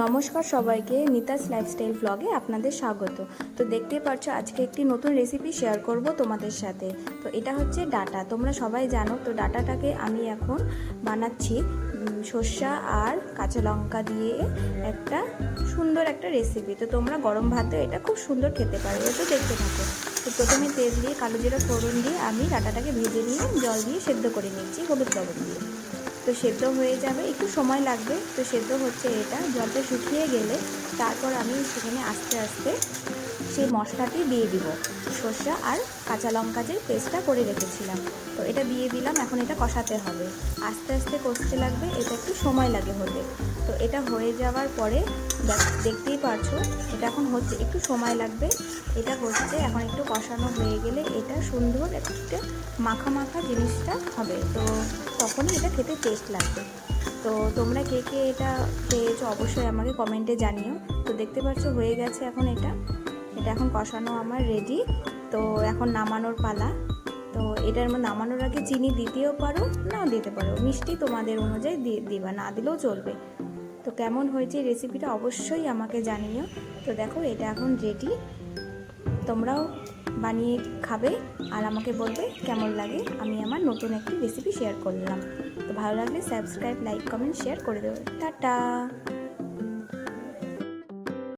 নমস্কার সবাইকে, নিতাস লাইফস্টাইল ব্লগে আপনাদের স্বাগত। তো দেখতেই পাচ্ছ আজকে একটি নতুন রেসিপি শেয়ার করব তোমাদের সাথে। তো এটা হচ্ছে ডাটা, তোমরা সবাই জানো। তো ডাটাটাকে আমি এখন বানাচ্ছি সর্ষা আর কাঁচা লঙ্কা দিয়ে একটা সুন্দর একটা রেসিপি। তো তোমরা গরম ভাতে এটা খুব সুন্দর খেতে পারবে। তো দেখতে থাকো। তো প্রথমে তেল দিয়ে কালো জিরা ফোড়ন দিয়ে আমি ডাটাটাকে ভেজে নিয়ে জল দিয়ে সেদ্ধ করে নিচ্ছি হলুদ লবণ দিয়ে। তো সেদ্ধ হয়ে যাবে, একটু সময় লাগবে। তো সেদ্ধ হচ্ছে, এটা জলটা শুকিয়ে গেলে তারপর আমি সেখানে আস্তে আস্তে সেই মশলাটি দিয়ে দিব, সর্ষে আর কাঁচা লঙ্কা যে পেস্টটা করে রেখেছিলাম। তো এটা দিয়ে দিলাম। এখন এটা কষাতে হবে, আস্তে আস্তে কষতে লাগবে, এটা একটু সময় লাগে হতে। তো এটা হয়ে যাওয়ার পরে দেখতেই পারছো এটা এখন হচ্ছে, একটু সময় লাগবে। এটা হচ্ছে এখন একটু কষানো হয়ে গেলে এটা সুন্দর একটা মাখা মাখা জিনিসটা হবে। তো তখনই এটা খেতে টেস্ট লাগবে। তো তোমরা কে কে এটা খেয়েছো অবশ্যই আমাকে কমেন্টে জানিও। তো দেখতে পাচ্ছ হয়ে গেছে এখন এটা এখন কষানো আমার রেডি। তো এখন নামানোর পালা। তো এটার মধ্যে নামানোর আগে চিনি দিতেও পারো, নাও দিতে পারো, মিষ্টি তোমাদের অনুযায়ী দিবা, না দিলেও চলবে। তো কেমন হয়েছে রেসিপিটা অবশ্যই আমাকে জানিও। তো দেখো এটা এখন রেডি, তোমরাও বানিয়ে খাবে আর আমাকে বলবে কেমন লাগে। আমি আমার নতুন একটি রেসিপি শেয়ার করলাম। তো ভালো লাগলে সাবস্ক্রাইব, লাইক, কমেন্ট, শেয়ার করে দেবে। টাটা।